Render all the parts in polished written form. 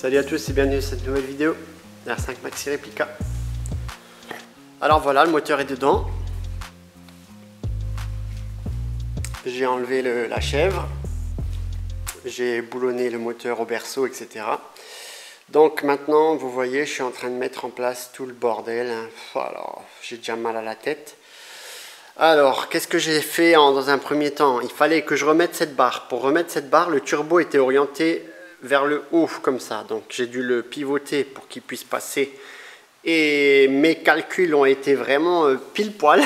Salut à tous et bienvenue dans cette nouvelle vidéo R5 Maxi Replica. Alors voilà, le moteur est dedans. J'ai enlevé la chèvre. J'ai boulonné le moteur au berceau, etc. Donc maintenant, vous voyez, je suis en train de mettre en place tout le bordel. Alors, j'ai déjà mal à la tête. Alors, qu'est-ce que j'ai fait dans un premier temps? Il fallait que je remette cette barre. Pour remettre cette barre, le turbo était orienté vers le haut, comme ça. Donc, j'ai dû le pivoter pour qu'il puisse passer. Et mes calculs ont été vraiment pile poil.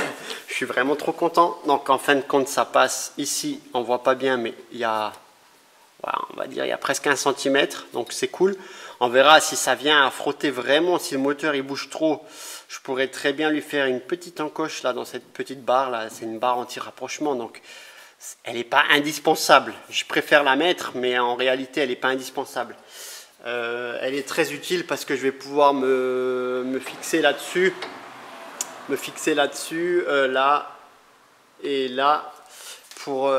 Je suis vraiment trop content. Donc, en fin de compte, ça passe ici. On ne voit pas bien, mais il y a, voilà, on va dire, il y a presque 1 cm. Donc, c'est cool. On verra si ça vient à frotter vraiment. Si le moteur il bouge trop, je pourrais très bien lui faire une petite encoche là dans cette petite barre là. C'est une barre anti-rapprochement, donc elle n'est pas indispensable. Je préfère la mettre, mais en réalité elle n'est pas indispensable. Elle est très utile parce que je vais pouvoir me fixer là-dessus, là et là pour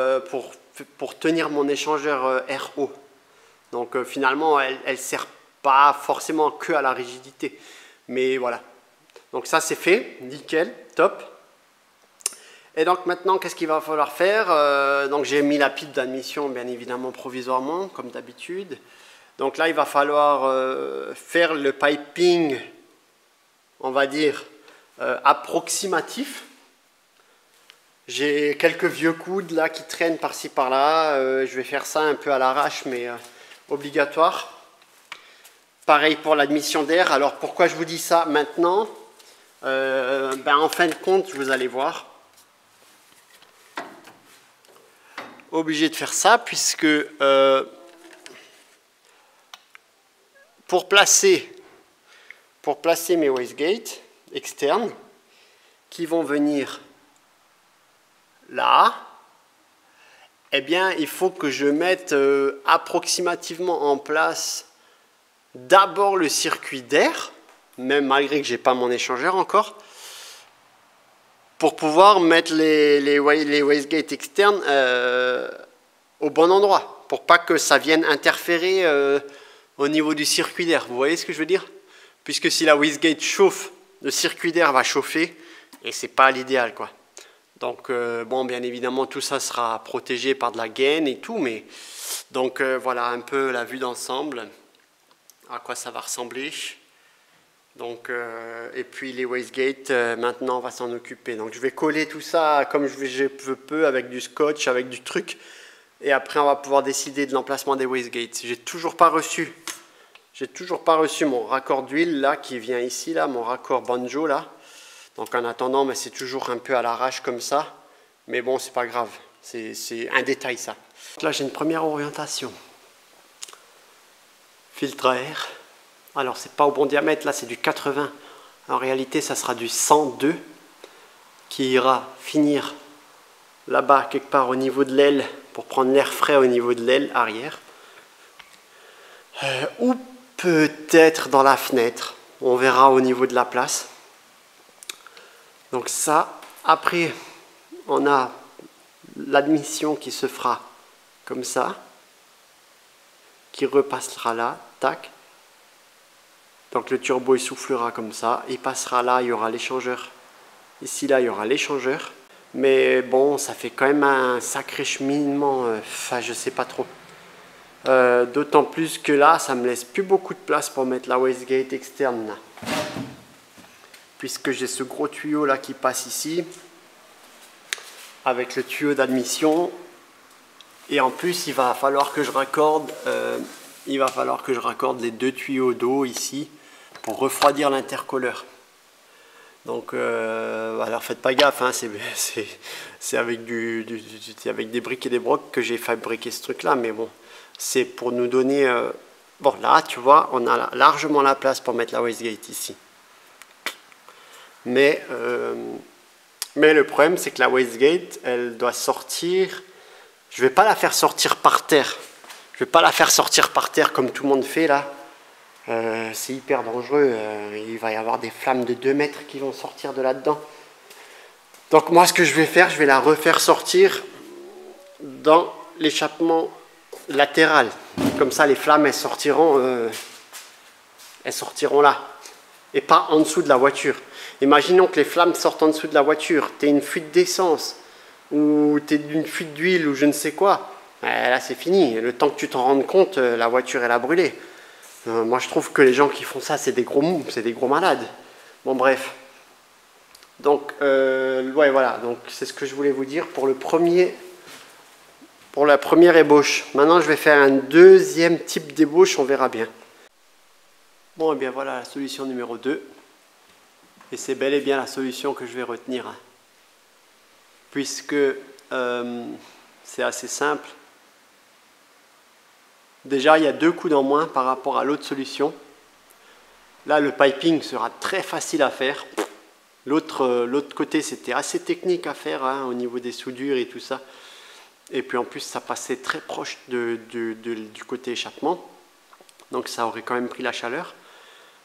tenir mon échangeur RO. Donc finalement elle sert pas forcément que à la rigidité, mais voilà. Donc ça c'est fait, nickel, top. Et donc maintenant qu'est-ce qu'il va falloir faire? Donc j'ai mis la pipe d'admission bien évidemment provisoirement comme d'habitude. Donc là il va falloir faire le piping, on va dire approximatif. J'ai quelques vieux coudes là qui traînent par-ci par-là. Je vais faire ça un peu à l'arrache, mais obligatoire. Pareil pour l'admission d'air. Alors pourquoi je vous dis ça maintenant? En fin de compte, vous allez voir, obligé de faire ça puisque pour placer mes wastegates externes qui vont venir là, eh bien il faut que je mette approximativement en place d'abord le circuit d'air, même malgré que j'ai pas mon échangeur encore, pour pouvoir mettre les wastegates externes au bon endroit, pour pas que ça vienne interférer au niveau du circuit d'air. Vous voyez ce que je veux dire? Puisque si la wastegate chauffe, le circuit d'air va chauffer et c'est pas l'idéal, quoi. Donc bon, bien évidemment tout ça sera protégé par de la gaine et tout, mais donc voilà un peu la vue d'ensemble, à quoi ça va ressembler. Donc et puis les wastegates, maintenant on va s'en occuper. Donc je vais coller tout ça comme je peux avec du scotch, avec du truc, et après on va pouvoir décider de l'emplacement des wastegates. J'ai toujours pas reçu mon raccord d'huile là qui vient ici là, mon raccord banjo là. Donc en attendant, mais c'est toujours un peu à l'arrache comme ça. Mais bon, c'est pas grave. C'est un détail ça. Là, j'ai une première orientation. Filtre à air. Alors, c'est pas au bon diamètre. Là, c'est du 80. En réalité, ça sera du 102 qui ira finir là-bas, quelque part au niveau de l'aile, pour prendre l'air frais au niveau de l'aile arrière. Ou peut-être dans la fenêtre. On verra au niveau de la place. Donc ça, après, on a l'admission qui se fera comme ça, qui repassera là, tac. Donc le turbo il soufflera comme ça, il passera là, il y aura l'échangeur. Ici, là, il y aura l'échangeur. Mais bon, ça fait quand même un sacré cheminement, enfin je sais pas trop. D'autant plus que là, ça me laisse plus beaucoup de place pour mettre la wastegate externe là. Puisque j'ai ce gros tuyau là qui passe ici avec le tuyau d'admission, et en plus il va falloir que je raccorde les 2 tuyaux d'eau ici pour refroidir l'intercooleur. Donc alors faites pas gaffe, hein, c'est avec des briques et des brocs que j'ai fabriqué ce truc là, mais bon, c'est pour nous donner bon là tu vois, on a largement la place pour mettre la wastegate ici. Mais le problème, c'est que la wastegate, elle doit sortir. Je ne vais pas la faire sortir par terre. Je vais pas la faire sortir par terre comme tout le monde fait là. C'est hyper dangereux. Il va y avoir des flammes de 2 mètres qui vont sortir de là-dedans. Donc moi, ce que je vais faire, je vais la refaire sortir dans l'échappement latéral. Comme ça, les flammes, elles sortiront elles sortiront là. Et pas en dessous de la voiture. Imaginons que les flammes sortent en dessous de la voiture. Tu as une fuite d'essence, ou tu es d'une fuite d'huile, ou je ne sais quoi. Là, c'est fini. Le temps que tu t'en rendes compte, la voiture, elle a brûlé. Moi, je trouve que les gens qui font ça, c'est des gros mous, c'est des gros malades. Bon, bref. Donc, ouais, voilà. Donc, c'est ce que je voulais vous dire pour la première ébauche. Maintenant, je vais faire un deuxième type d'ébauche, on verra bien. Bon, et bien voilà la solution numéro 2. Et c'est bel et bien la solution que je vais retenir. Hein. Puisque c'est assez simple. Déjà, il y a 2 coudes en moins par rapport à l'autre solution. Là, le piping sera très facile à faire. L'autre côté, c'était assez technique à faire hein, au niveau des soudures et tout ça. Et puis en plus, ça passait très proche du côté échappement. Donc ça aurait quand même pris la chaleur.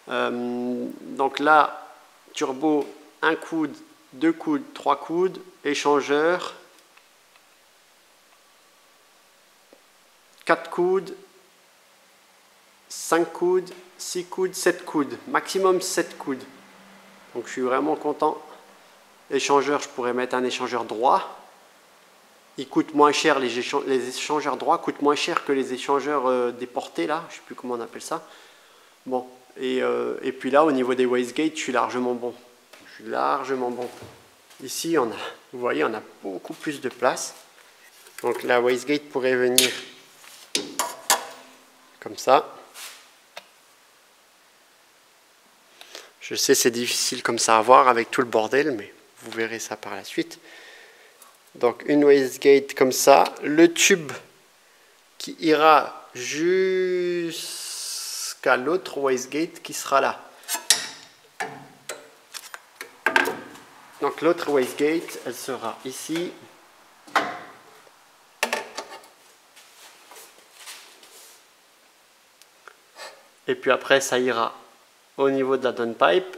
Donc là, turbo, 1 coude, 2 coudes, 3 coudes, échangeur, 4 coudes, 5 coudes, 6 coudes, 7 coudes, maximum 7 coudes. Donc je suis vraiment content. Échangeur, je pourrais mettre un échangeur droit. Il coûte moins cher, les échangeurs droits coûtent moins cher que les échangeurs déportés là, je ne sais plus comment on appelle ça. Bon, et puis là au niveau des wastegates, je suis largement bon. Je suis largement bon. Ici, vous voyez, on a beaucoup plus de place. Donc la wastegate pourrait venir comme ça. Je sais c'est difficile comme ça à voir avec tout le bordel, mais vous verrez ça par la suite. Donc une wastegate comme ça, le tube qui ira jusqu'à l'autre wastegate qui sera là. Donc l'autre wastegate, elle sera ici. Et puis après ça ira au niveau de la downpipe.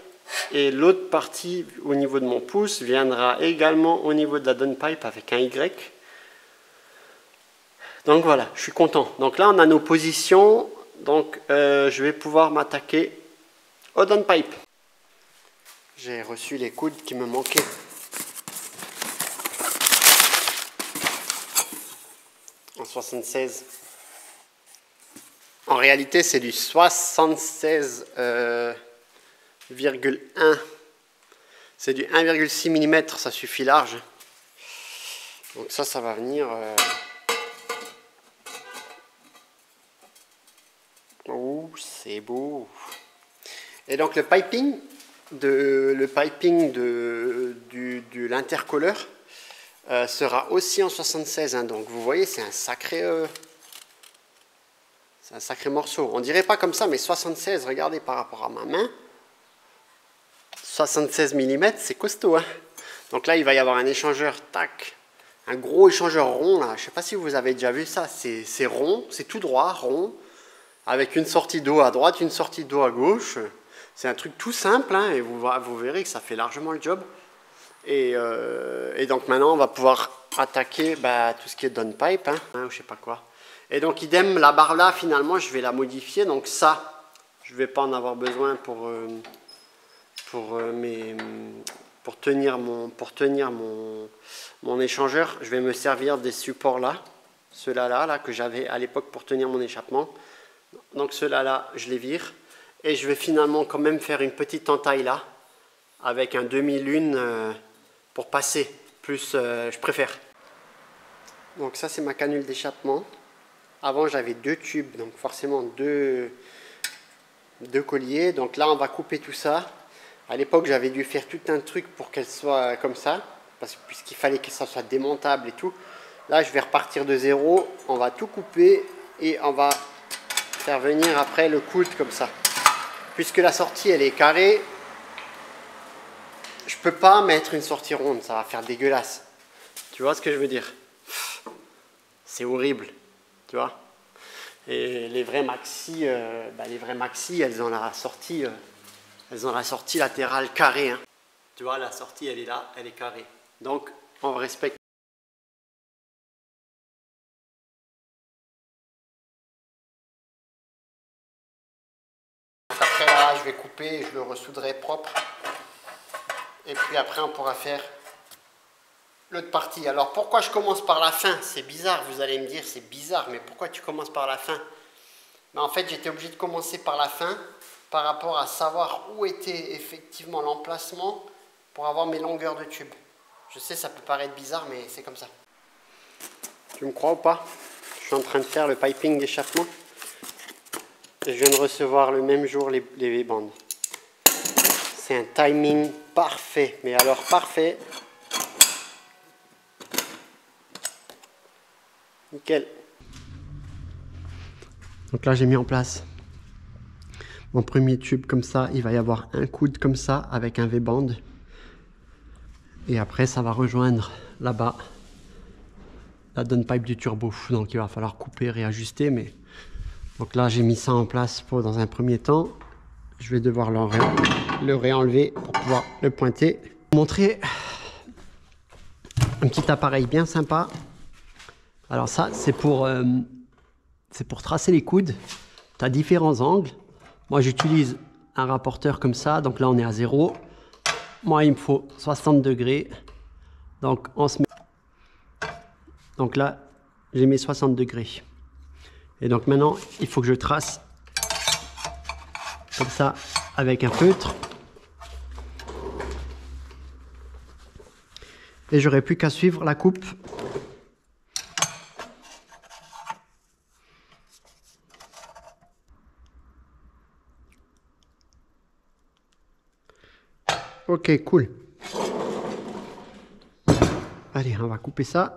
Et l'autre partie au niveau de mon pouce viendra également au niveau de la downpipe avec un Y. Donc voilà, je suis content. Donc là on a nos positions. Donc je vais pouvoir m'attaquer au downpipe. J'ai reçu les coudes qui me manquaient. En 76. En réalité c'est du 76,1. C'est du 1,6 mm, ça suffit large. Donc ça va venir... Oh, c'est beau. Et donc le piping de l'intercooleur sera aussi en 76. Hein. Donc vous voyez, c'est un sacré morceau. On dirait pas comme ça, mais 76, regardez par rapport à ma main. 76 mm, c'est costaud. Hein. Donc là, il va y avoir un échangeur, tac, un gros échangeur rond là. Je sais pas si vous avez déjà vu ça. C'est rond, c'est tout droit, rond, avec une sortie d'eau à droite, une sortie d'eau à gauche. C'est un truc tout simple, hein, et vous verrez que ça fait largement le job. Et donc maintenant, on va pouvoir attaquer tout ce qui est downpipe, hein, ou je sais pas quoi. Et donc idem, la barre là, finalement, je vais la modifier. Donc ça, je vais pas en avoir besoin pour tenir mon échangeur. Je vais me servir des supports là, ceux-là là, que j'avais à l'époque pour tenir mon échappement. Donc ceux-là là, je les vire. Et je vais finalement quand même faire une petite entaille là, avec un demi-lune pour passer. Plus, je préfère. Donc ça c'est ma canule d'échappement. Avant j'avais 2 tubes, donc forcément deux colliers. Donc là on va couper tout ça. À l'époque j'avais dû faire tout un truc pour qu'elle soit comme ça, puisqu'il fallait que ça soit démontable et tout. Là je vais repartir de zéro, on va tout couper et on va faire venir après le coude comme ça. Puisque la sortie elle est carrée, je peux pas mettre une sortie ronde, ça va faire dégueulasse. Tu vois ce que je veux dire? C'est horrible, tu vois. Et les vrais maxi, elles ont la sortie latérale carrée. Hein. Tu vois, la sortie elle est là, elle est carrée. Donc on respecte. Après là, je vais couper et je le ressouderai propre. Et puis après, on pourra faire l'autre partie. Alors, pourquoi je commence par la fin? C'est bizarre, vous allez me dire, c'est bizarre, mais pourquoi tu commences par la fin? Mais en fait, j'étais obligé de commencer par la fin par rapport à savoir où était effectivement l'emplacement pour avoir mes longueurs de tube. Je sais, ça peut paraître bizarre, mais c'est comme ça. Tu me crois ou pas? Je suis en train de faire le piping d'échappement. Et je viens de recevoir le même jour les V-bandes. C'est un timing parfait, mais alors parfait. Nickel. Donc là, j'ai mis en place mon premier tube comme ça. Il va y avoir un coude comme ça avec un V-band. Et après, ça va rejoindre là-bas la downpipe du turbo. Donc il va falloir couper, réajuster. Mais donc là, j'ai mis ça en place pour dans un premier temps. Je vais devoir le réenlever pour pouvoir le pointer. Montrer un petit appareil bien sympa. Alors ça, c'est pour tracer les coudes. Tu as différents angles. Moi, j'utilise un rapporteur comme ça. Donc là, on est à 0. Moi, il me faut 60 degrés. Donc, donc là, j'ai mes 60 degrés. Et donc maintenant, il faut que je trace comme ça avec un feutre. Et j'aurai plus qu'à suivre la coupe. Ok, cool. Allez, on va couper ça.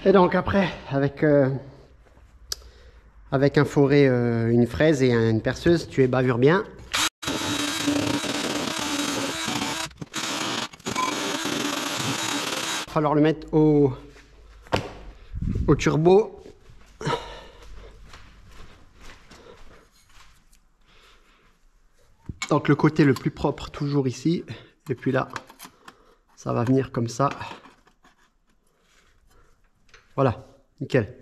Et donc après, avec un forêt, une fraise et une perceuse, tu ébavures bien. Il va falloir le mettre au turbo. Donc le côté le plus propre toujours ici. Et puis là, ça va venir comme ça. Voilà, nickel.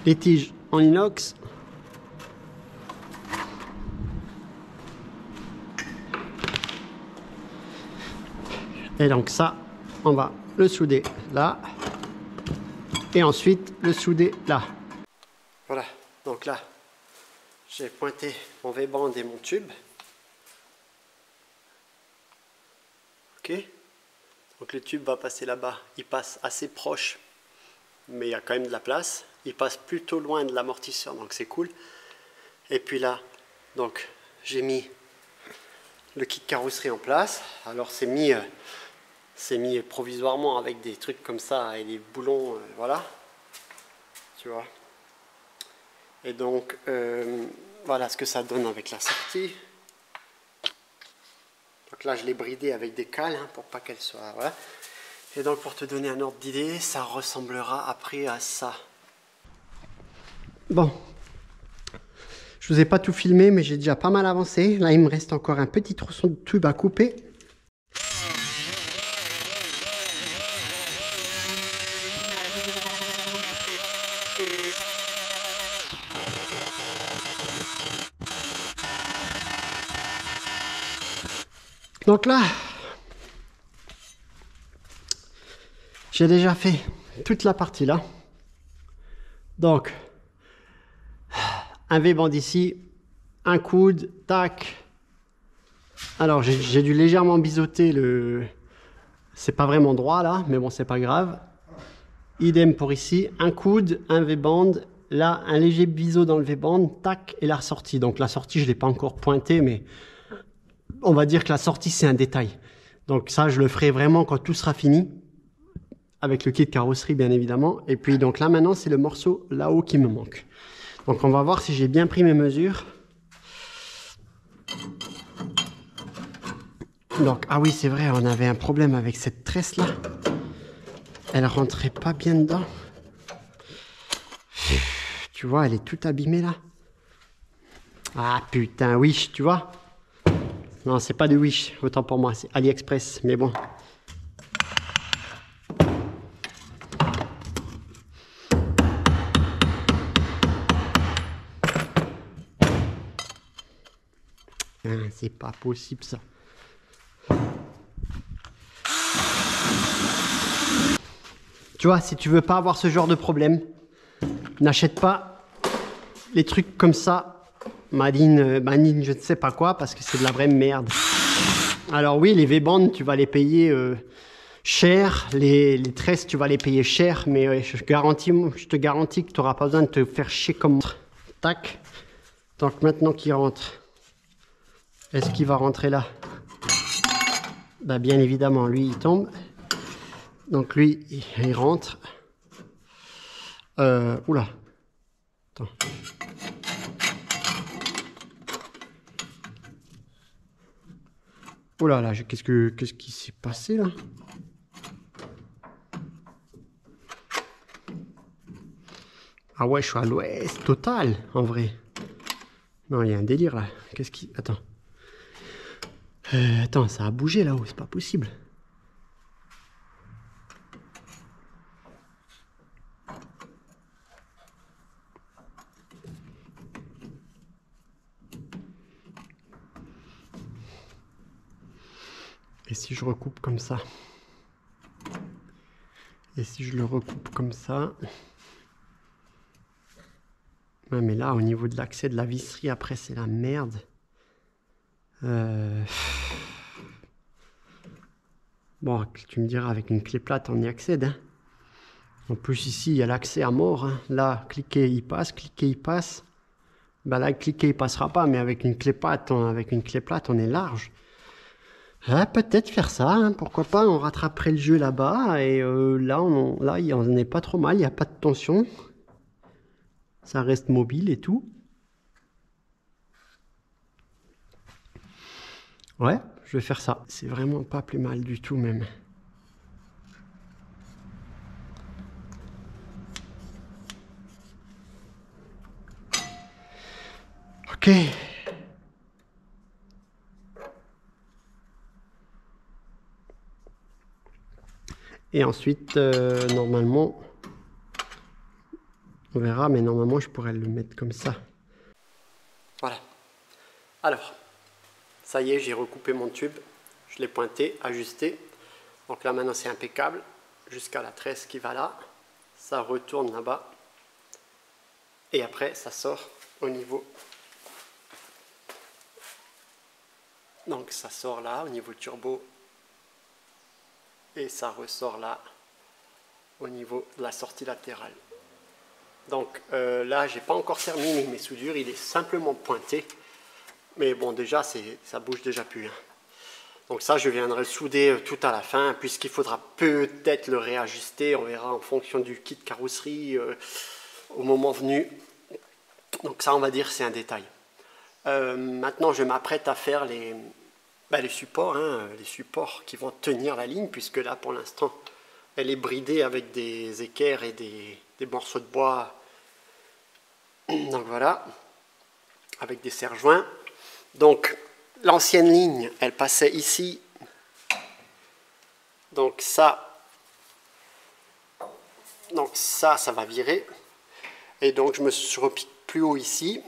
Les tiges en inox. Et donc ça, on va le souder là. Et ensuite le souder là. Voilà, donc là, j'ai pointé mon V-band et mon tube. Ok. Donc le tube va passer là-bas. Il passe assez proche, mais il y a quand même de la place. Il passe plutôt loin de l'amortisseur, donc c'est cool. Et puis là, donc j'ai mis le kit carrosserie en place. Alors c'est mis provisoirement avec des trucs comme ça et des boulons, voilà. Tu vois. Et donc voilà ce que ça donne avec la sortie. Donc là je l'ai bridé avec des cales hein, pour pas qu'elle soit, voilà. Et donc pour te donner un ordre d'idée, ça ressemblera après à ça. Bon, je vous ai pas tout filmé, mais j'ai déjà pas mal avancé. Là, il me reste encore un petit tronçon de tube à couper. Donc là, j'ai déjà fait toute la partie là. Donc, un V-band ici, un coude, tac. Alors, j'ai dû légèrement biseauter le... C'est pas vraiment droit là, mais bon, c'est pas grave. Idem pour ici, un coude, un V-band. Là, un léger biseau dans le V-band, tac, et la ressortie. Donc la sortie, je ne l'ai pas encore pointée, mais on va dire que la sortie, c'est un détail. Donc ça, je le ferai vraiment quand tout sera fini. Avec le kit carrosserie, bien évidemment. Et puis, donc là, maintenant, c'est le morceau là-haut qui me manque. Donc, on va voir si j'ai bien pris mes mesures. Donc, ah oui, c'est vrai, on avait un problème avec cette tresse là. Elle rentrait pas bien dedans. Tu vois, elle est toute abîmée là. Ah putain, Wish, tu vois. Non, c'est pas de Wish, autant pour moi, c'est AliExpress, mais bon. Hein, c'est pas possible ça. Tu vois, si tu veux pas avoir ce genre de problème, n'achète pas les trucs comme ça, Manine, je ne sais pas quoi, parce que c'est de la vraie merde. Alors oui, les V-bands, tu vas les payer cher, les tresses, tu vas les payer cher, mais je te garantis que tu n'auras pas besoin de te faire chier comme... Tac. Donc maintenant qu'il rentre, est-ce qu'il va rentrer là? Bah, bien évidemment, lui, il tombe. Donc lui, il rentre. Oula. Attends. Oula là, qu'est-ce qui s'est passé là? Ah ouais, je suis à l'ouest total, en vrai. Non, il y a un délire là. Qu'est-ce qui... Attends. Attends, ça a bougé là-haut, c'est pas possible. Et si je recoupe comme ça? Et si je le recoupe comme ça? Ouais, mais là, au niveau de l'accès de la visserie, après, c'est la merde. Bon, tu me diras, avec une clé plate, on y accède. Hein. En plus, ici, il y a l'accès à mort. Hein. Là, cliquer, il passe. Cliquer, il passe. Ben là, cliquer, il passera pas. Mais avec une clé plate, on est large. Ah, peut-être faire ça. Hein. Pourquoi pas, on rattraperait le jeu là-bas. Et là, on n'est pas trop mal. Il n'y a pas de tension. Ça reste mobile et tout. Ouais, je vais faire ça. C'est vraiment pas plus mal du tout même. Ok. Et ensuite, normalement, on verra, mais normalement, je pourrais le mettre comme ça. Voilà. Alors, ça y est, j'ai recoupé mon tube. Je l'ai pointé, ajusté. Donc là, maintenant, c'est impeccable. Jusqu'à la tresse qui va là. Ça retourne là-bas. Et après, ça sort au niveau... Donc, ça sort là, au niveau turbo. Et ça ressort là, au niveau de la sortie latérale. Donc là, j'ai pas encore terminé mes soudures. Il est simplement pointé. Mais bon, déjà, ça bouge déjà plus. Hein. Donc ça, je viendrai le souder tout à la fin, puisqu'il faudra peut-être le réajuster. On verra en fonction du kit carrosserie au moment venu. Donc ça, on va dire, c'est un détail. Maintenant, je m'apprête à faire les supports, hein, les supports qui vont tenir la ligne, puisque là, pour l'instant, elle est bridée avec des équerres et des morceaux de bois. Donc voilà, avec des serre-joints. Donc, l'ancienne ligne, elle passait ici. Donc ça, ça va virer. Et donc, je me repique plus haut ici.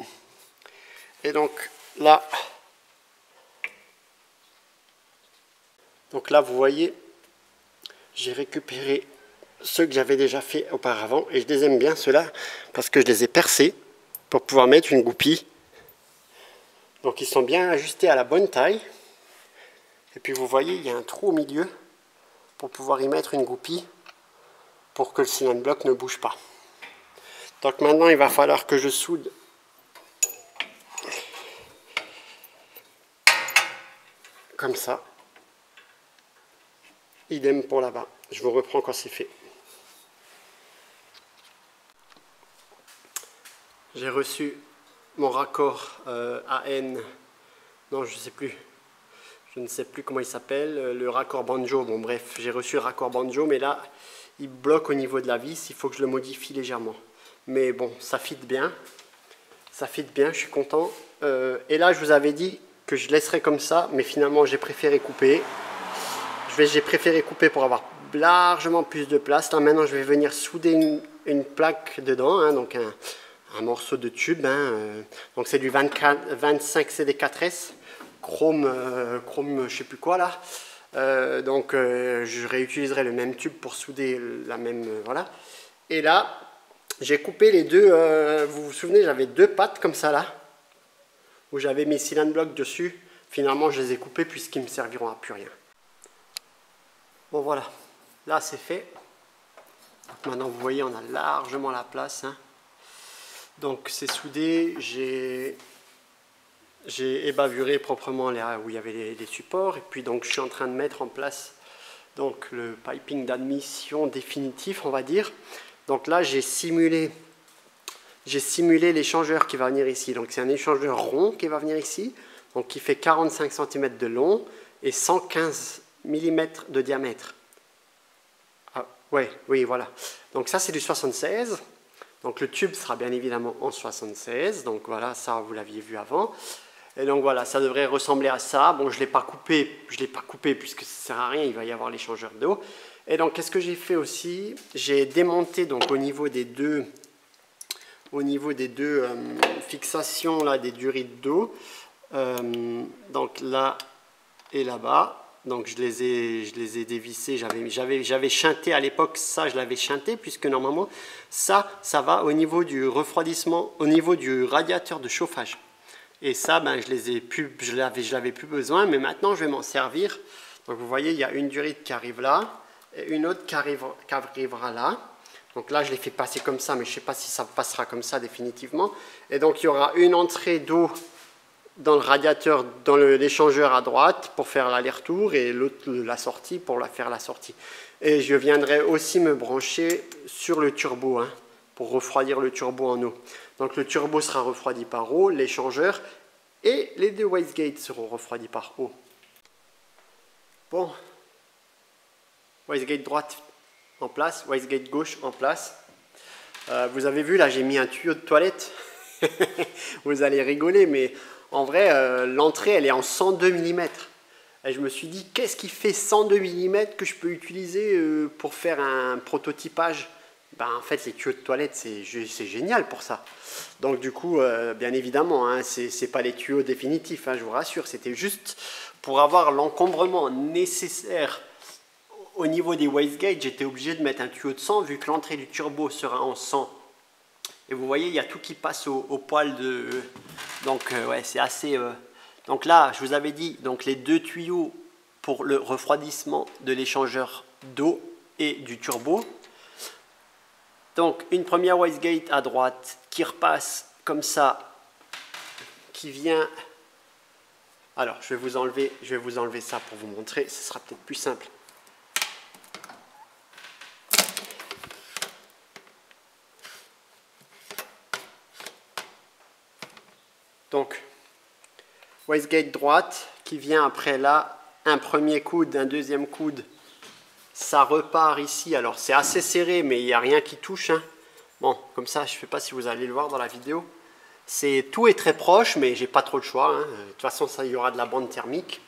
Et donc, là, vous voyez, j'ai récupéré ceux que j'avais déjà fait auparavant. Et je les aime bien, ceux-là, parce que je les ai percés pour pouvoir mettre une goupille. Donc, ils sont bien ajustés à la bonne taille. Et puis, vous voyez, il y a un trou au milieu pour pouvoir y mettre une goupille pour que le cylindre bloc ne bouge pas. Donc, maintenant, il va falloir que je soude comme ça. Idem pour là-bas. Je vous reprends quand c'est fait. J'ai reçu mon raccord AN. Non, je sais plus. je ne sais plus comment il s'appelle, le raccord banjo. Bon bref, j'ai reçu le raccord banjo, mais là, il bloque au niveau de la vis, il faut que je le modifie légèrement. Mais bon, ça fit bien, je suis content. Et là, je vous avais dit que je laisserais comme ça, mais finalement, j'ai préféré couper. J'ai préféré couper pour avoir largement plus de place. Là, maintenant, je vais venir souder une plaque dedans, hein, donc un morceau de tube. Donc, c'est du 25 CD4S, chrome, je sais plus quoi là. Je réutiliserai le même tube pour souder la même, voilà. Et là, j'ai coupé les deux, vous vous souvenez, j'avais deux pattes comme ça là, où j'avais mes cylinder blocks dessus. Finalement, je les ai coupés puisqu'ils ne me serviront à plus rien. Bon voilà, là c'est fait. Donc, maintenant vous voyez, on a largement la place. Hein. Donc c'est soudé, j'ai ébavuré proprement là où il y avait les supports. Et puis donc je suis en train de mettre en place donc, le piping d'admission définitif, on va dire. Donc là j'ai simulé l'échangeur qui va venir ici. Donc c'est un échangeur rond qui va venir ici, donc qui fait 45 cm de long et 115 mm de diamètre. Ah, ouais, oui, voilà. Donc ça, c'est du 76. Donc le tube sera bien évidemment en 76. Donc voilà, ça, vous l'aviez vu avant. Et donc voilà, ça devrait ressembler à ça. Bon, je ne l'ai pas coupé puisque ça ne sert à rien, il va y avoir l'échangeur d'eau. Et donc, qu'est-ce que j'ai fait aussi? J'ai démonté donc au niveau des deux fixations là, des durites d'eau. Donc là et là-bas. Donc je les ai dévissés, j'avais chanté à l'époque, ça je l'avais chanté, puisque normalement ça va au niveau du refroidissement, au niveau du radiateur de chauffage. Et ça, ben, je l'avais plus besoin, mais maintenant je vais m'en servir. Donc vous voyez, il y a une durite qui arrive là, et une autre qui arrivera là. Donc là je l'ai fait passer comme ça, mais je ne sais pas si ça passera comme ça définitivement. Et donc il y aura une entrée d'eau dans le radiateur, dans l'échangeur à droite pour faire l'aller-retour et l'autre la sortie pour faire la sortie. Et je viendrai aussi me brancher sur le turbo hein, pour refroidir le turbo en eau. Donc le turbo sera refroidi par eau, l'échangeur et les deux wastegates seront refroidis par eau. Bon, wastegate droite en place, wastegate gauche en place. Vous avez vu là, j'ai mis un tuyau de toilette. Vous allez rigoler, mais en vrai, l'entrée, elle est en 102 mm. Et je me suis dit, qu'est-ce qui fait 102 mm que je peux utiliser pour faire un prototypage? Ben, en fait, les tuyaux de toilette, c'est génial pour ça. Donc du coup, bien évidemment, hein, ce n'est pas les tuyaux définitifs, hein, je vous rassure. C'était juste pour avoir l'encombrement nécessaire au niveau des wastegates. J'étais obligé de mettre un tuyau de 100, vu que l'entrée du turbo sera en 100. Et vous voyez, il y a tout qui passe au poil de... Donc, ouais, c'est assez... Donc là, je vous avais dit, donc les deux tuyaux pour le refroidissement de l'échangeur d'eau et du turbo. Donc, une première wastegate à droite qui repasse comme ça, qui vient... Alors, je vais vous enlever ça pour vous montrer, ce sera peut-être plus simple. Donc, wastegate droite qui vient après là, un premier coude, un deuxième coude, ça repart ici. Alors c'est assez serré, mais il n'y a rien qui touche. Hein. Bon, comme ça, je ne sais pas si vous allez le voir dans la vidéo. Tout est très proche, mais j'ai pas trop le choix. Hein. De toute façon, ça, il y aura de la bande thermique.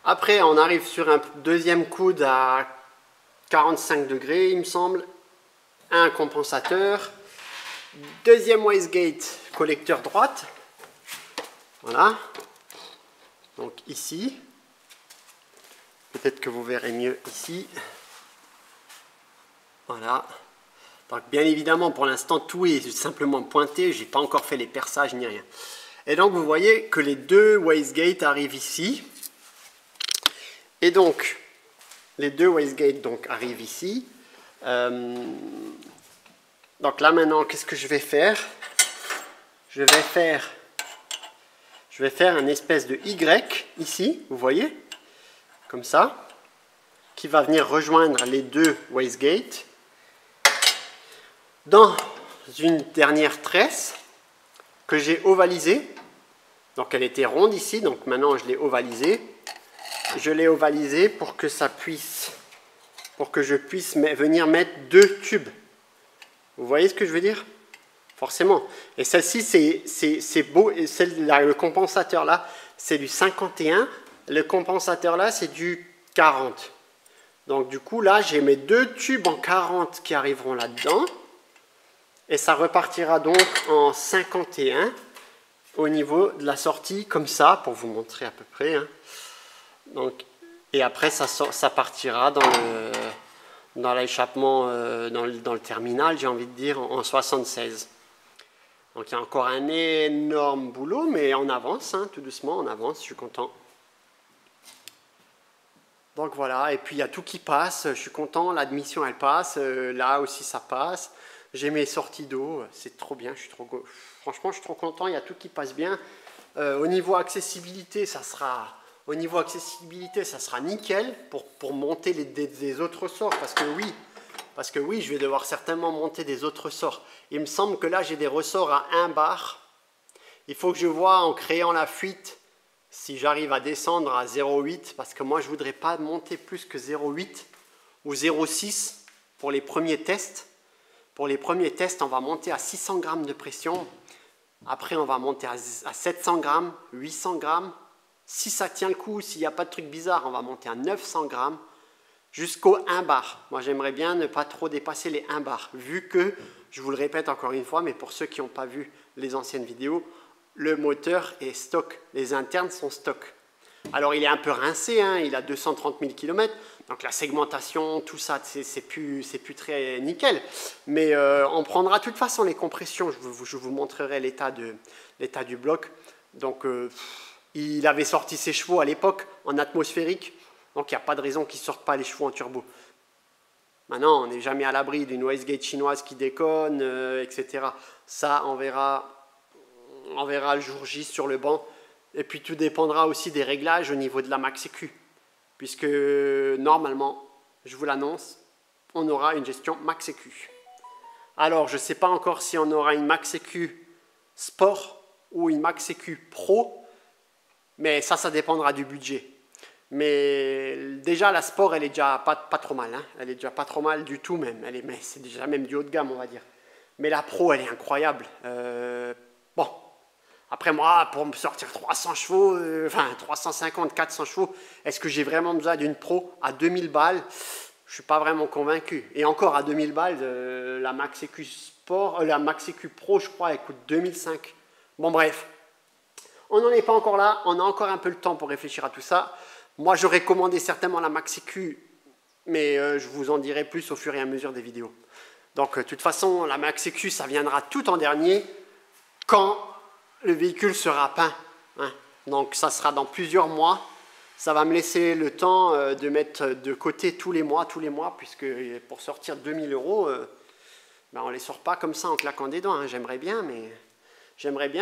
Après, on arrive sur un deuxième coude à 45 degrés, il me semble. Un compensateur. Deuxième wastegate, collecteur droite. Voilà. Donc ici. Peut-être que vous verrez mieux ici. Voilà. Donc bien évidemment, pour l'instant, tout est simplement pointé. Je n'ai pas encore fait les perçages ni rien. Et donc vous voyez que les deux wastegates arrivent ici. Et donc, les deux wastegates arrivent ici. Donc là maintenant, qu'est-ce que je vais faire? Je vais faire une espèce de Y ici, vous voyez, comme ça, qui va venir rejoindre les deux wastegates dans une dernière tresse que j'ai ovalisée. Donc elle était ronde ici, donc maintenant je l'ai ovalisée. Je l'ai ovalisée pour que ça puisse, pour que je puisse venir mettre 2 tubes. Vous voyez ce que je veux dire? Forcément. Et celle-ci, c'est beau. Et le compensateur là, c'est du 51. Le compensateur là, c'est du 40. Donc du coup, là, j'ai mes 2 tubes en 40 qui arriveront là-dedans. Et ça repartira donc en 51 au niveau de la sortie, comme ça, pour vous montrer à peu près. Hein. Donc, et après, ça partira dans l'échappement, dans le terminal, j'ai envie de dire, en 76. Donc il y a encore un énorme boulot, mais on avance, hein, tout doucement, on avance, je suis content. Donc voilà, et puis il y a tout qui passe, je suis content, l'admission elle passe, là aussi ça passe. J'ai mes sorties d'eau, c'est trop bien, franchement je suis trop content, il y a tout qui passe bien. Au niveau accessibilité, ça sera nickel pour monter des autres sorts, parce que oui, je vais devoir certainement monter des autres sorts. Il me semble que là, j'ai des ressorts à 1 bar. Il faut que je vois en créant la fuite si j'arrive à descendre à 0,8, parce que moi, je ne voudrais pas monter plus que 0,8 ou 0,6 pour les premiers tests. Pour les premiers tests, on va monter à 600 grammes de pression. Après, on va monter à 700 grammes, 800 grammes. Si ça tient le coup, s'il n'y a pas de truc bizarre, on va monter à 900 grammes. Jusqu'au 1 bar. Moi, j'aimerais bien ne pas trop dépasser les 1 bar, vu que, je vous le répète encore une fois, mais pour ceux qui n'ont pas vu les anciennes vidéos, le moteur est stock. Les internes sont stock. Alors, il est un peu rincé, hein, il a 230 000 km, donc la segmentation, tout ça, c'est plus très nickel. Mais on prendra de toute façon les compressions, je vous montrerai l'état du bloc. Donc, il avait sorti ses chevaux à l'époque en atmosphérique. Donc il n'y a pas de raison qu'ils ne sortent pas les chevaux en turbo. Maintenant, on n'est jamais à l'abri d'une wastegate chinoise qui déconne, etc. Ça, on verra le jour J sur le banc. Et puis tout dépendra aussi des réglages au niveau de la max sécu. Puisque normalement, je vous l'annonce, on aura une gestion max sécu. Alors, je ne sais pas encore si on aura une max sécu sport ou une max sécu pro. Mais ça dépendra du budget. Mais déjà, la sport, elle est déjà pas trop mal. Hein. Elle est déjà pas trop mal du tout même. Mais c'est déjà même du haut de gamme, on va dire. Mais la pro, elle est incroyable. Bon. Après, moi, pour me sortir 300 chevaux, 350, 400 chevaux, est-ce que j'ai vraiment besoin d'une pro à 2000 balles? Je ne suis pas vraiment convaincu. Et encore, à 2000 balles, la Max EQ Sport, la Max EQ Pro, je crois, elle coûte 2005. Bon, bref. On n'en est pas encore là. On a encore un peu le temps pour réfléchir à tout ça. Moi, j'aurais commandé certainement la Max EQ, mais je vous en dirai plus au fur et à mesure des vidéos. Donc, de toute façon, la Max EQ, ça viendra tout en dernier quand le véhicule sera peint. Hein. Donc, ça sera dans plusieurs mois. Ça va me laisser le temps de mettre de côté tous les mois, puisque pour sortir 2000 €, ben, on ne les sort pas comme ça en claquant des doigts. Hein. J'aimerais bien,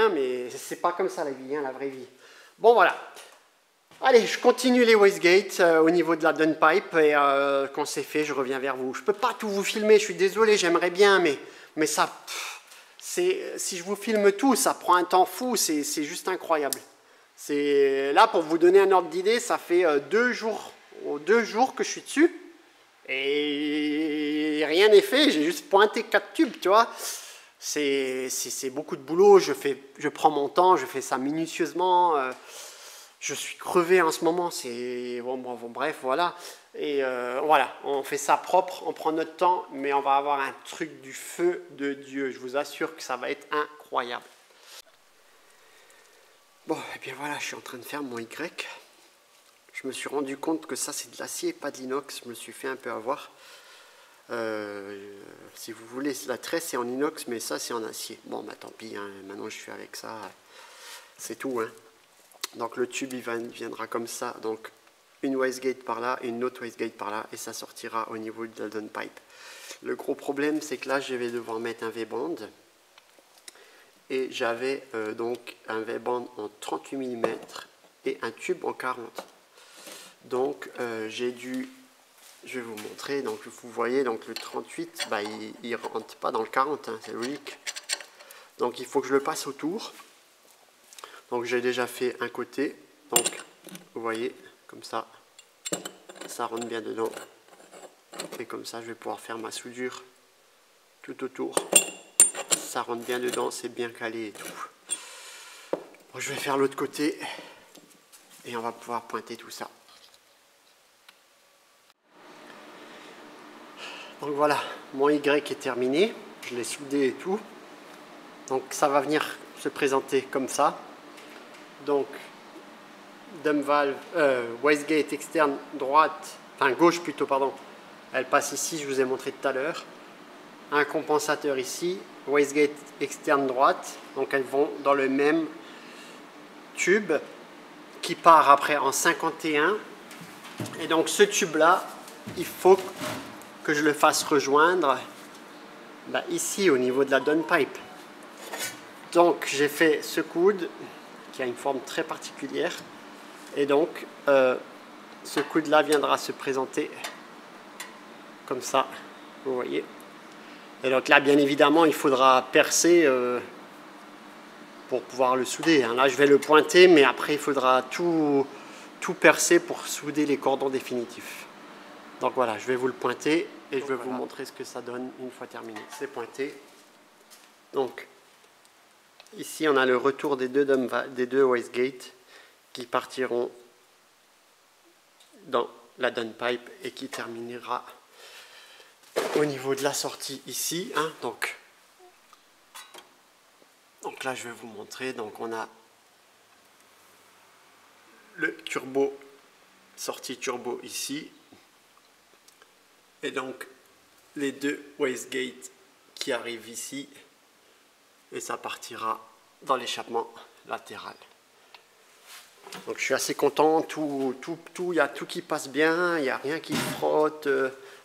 mais c'est pas comme ça la vie, hein, la vraie vie. Bon, voilà. Allez, je continue les wastegates au niveau de la downpipe et quand c'est fait, je reviens vers vous. Je ne peux pas tout vous filmer, je suis désolé, j'aimerais bien, mais ça, si je vous filme tout, ça prend un temps fou, c'est juste incroyable. Là, pour vous donner un ordre d'idée, ça fait 2 jours que je suis dessus et rien n'est fait, j'ai juste pointé 4 tubes, tu vois. C'est beaucoup de boulot, je prends mon temps, je fais ça minutieusement. Je suis crevé en ce moment, bref, voilà. Et voilà, on fait ça propre, on prend notre temps, mais on va avoir un truc du feu de Dieu. Je vous assure que ça va être incroyable. Bon, et bien voilà, je suis en train de faire mon Y. Je me suis rendu compte que ça, c'est de l'acier, pas de l'inox. Je me suis fait un peu avoir. Si vous voulez, la tresse est en inox, mais ça, c'est en acier. Bon, bah tant pis, hein, maintenant je suis avec ça. C'est tout, hein. Donc le tube il viendra comme ça, donc une wastegate par là et une autre wastegate par là, et ça sortira au niveau de la downpipe. Le gros problème, c'est que là je vais devoir mettre un V-band, et j'avais donc un V-band en 38 mm et un tube en 40. Donc j'ai dû, je vais vous montrer, donc vous voyez, donc le 38, bah, il ne rentre pas dans le 40, hein, c'est logique. Donc il faut que je le passe autour. Donc j'ai déjà fait un côté, donc vous voyez, comme ça rentre bien dedans. Et comme ça, je vais pouvoir faire ma soudure tout autour. Ça rentre bien dedans, c'est bien calé et tout. Bon, je vais faire l'autre côté et on va pouvoir pointer tout ça. Donc voilà, mon Y est terminé. Je l'ai soudé et tout. Donc ça va venir se présenter comme ça. Donc dump valve, wastegate externe droite, enfin gauche plutôt, pardon. Elle passe ici, je vous ai montré tout à l'heure. Un compensateur ici, wastegate externe droite. Donc elles vont dans le même tube qui part après en 51. Et donc ce tube là, il faut que je le fasse rejoindre ici au niveau de la downpipe. Donc j'ai fait ce coude qui a une forme très particulière. Et donc ce coude là viendra se présenter comme ça, vous voyez. Et donc là, bien évidemment, il faudra percer pour pouvoir le souder. Là, je vais le pointer, mais après, il faudra tout percer pour souder les cordons définitifs. Donc voilà, je vais vous le pointer et je vais vous montrer ce que ça donne une fois terminé. C'est pointé. Donc, ici, on a le retour des deux wastegates qui partiront dans la downpipe et qui terminera au niveau de la sortie ici. Donc là, je vais vous montrer. Donc on a le turbo, sortie turbo ici. Et donc les deux wastegates qui arrivent ici. Et ça partira dans l'échappement latéral. Donc je suis assez content, il y a tout qui passe bien, il n'y a rien qui frotte.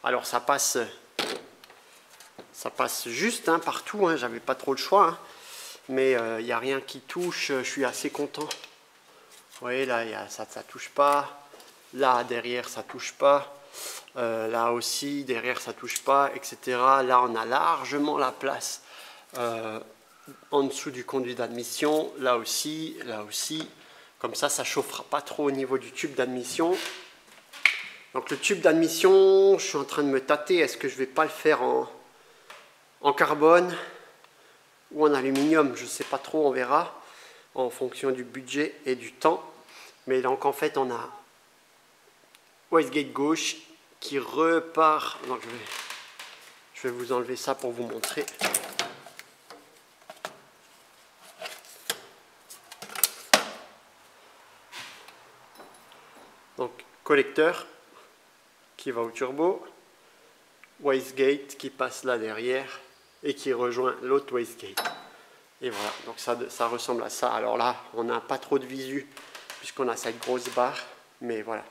Alors ça passe juste partout, j'avais pas trop le choix. Mais il n'y a rien qui touche, je suis assez content. Vous voyez là, ça touche pas. Là derrière ça touche pas. Là aussi derrière ça touche pas, etc. Là on a largement la place en dessous du conduit d'admission. Là aussi, là aussi. Comme ça, ça ne chauffera pas trop au niveau du tube d'admission. Donc le tube d'admission, je suis en train de me tâter. Est-ce que je ne vais pas le faire en carbone ou en aluminium? Je ne sais pas trop, on verra en fonction du budget et du temps. Mais donc en fait, on a wastegate gauche qui repart. Donc je vais vous enlever ça pour vous montrer. Donc collecteur qui va au turbo, wastegate qui passe là derrière et qui rejoint l'autre wastegate. Et voilà, donc ça ressemble à ça. Alors là, on n'a pas trop de visu puisqu'on a cette grosse barre, mais voilà.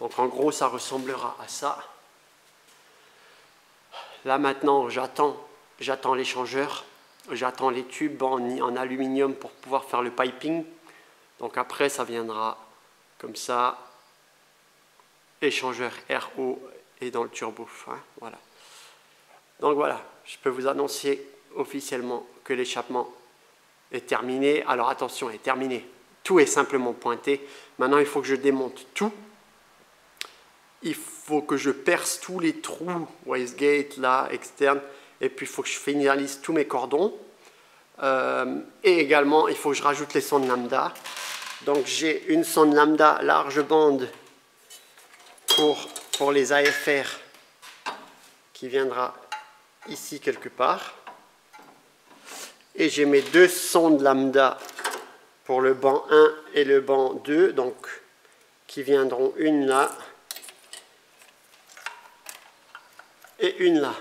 Donc en gros, ça ressemblera à ça. Là maintenant, j'attends l'échangeur, j'attends les tubes en aluminium pour pouvoir faire le piping. Donc après, ça viendra comme ça. Échangeur RO et dans le turbo. Voilà. Donc voilà, je peux vous annoncer officiellement que l'échappement est terminé. Alors attention, est terminé. Tout est simplement pointé. Maintenant, il faut que je démonte tout. Il faut que je perce tous les trous, wastegate, là, externe. Et puis, il faut que je finalise tous mes cordons. Et également, il faut que je rajoute les sondes lambda. Donc, j'ai une sonde lambda large bande pour les AFR qui viendra ici quelque part. Et j'ai mes deux sondes lambda pour le banc 1 et le banc 2, donc qui viendront une là et une là,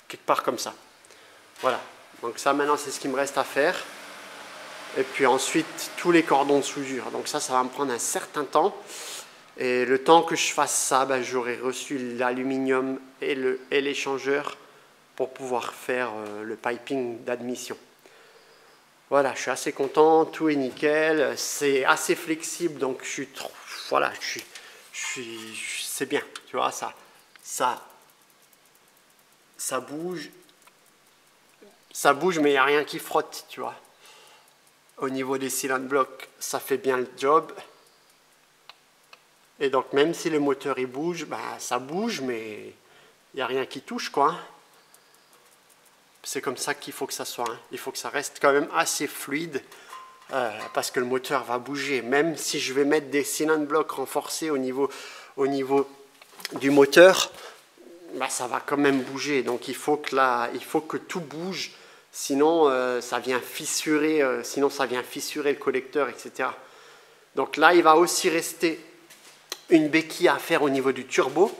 quelque part comme ça. Voilà, donc ça maintenant c'est ce qu'il me reste à faire. Et puis ensuite tous les cordons de soudure. Donc ça va me prendre un certain temps. Et le temps que je fasse ça, j'aurai reçu l'aluminium et l'échangeur pour pouvoir faire le piping d'admission. Voilà, je suis assez content, tout est nickel, c'est assez flexible, donc je suis trop, voilà, c'est bien, tu vois, ça bouge, mais il n'y a rien qui frotte, tu vois. Au niveau des cylindres blocs, ça fait bien le job. Et donc même si le moteur il bouge, bah, ça bouge, mais il n'y a rien qui touche, quoi. C'est comme ça qu'il faut que ça soit. Hein. Il faut que ça reste quand même assez fluide parce que le moteur va bouger. Même si je vais mettre des cylindres blocs renforcés au niveau du moteur, bah, ça va quand même bouger. Donc il faut que tout bouge. Sinon, ça vient fissurer, le collecteur, etc. Donc là, il va aussi rester une béquille à faire au niveau du turbo.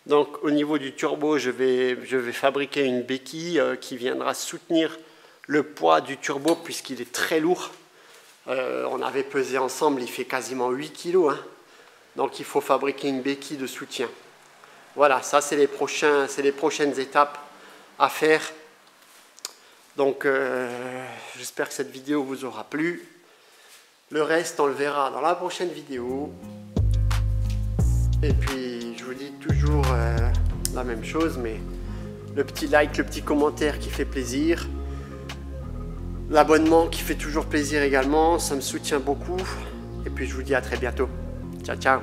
Donc au niveau du turbo, je vais fabriquer une béquille qui viendra soutenir le poids du turbo puisqu'il est très lourd. On avait pesé ensemble, il fait quasiment 8 kg. Hein. Donc il faut fabriquer une béquille de soutien. Voilà, ça c'est les prochaines étapes à faire. Donc j'espère que cette vidéo vous aura plu. Le reste, on le verra dans la prochaine vidéo. Et puis je vous dis toujours la même chose, mais le petit like, le petit commentaire qui fait plaisir. L'abonnement qui fait toujours plaisir également, ça me soutient beaucoup. Et puis je vous dis à très bientôt. Ciao, ciao.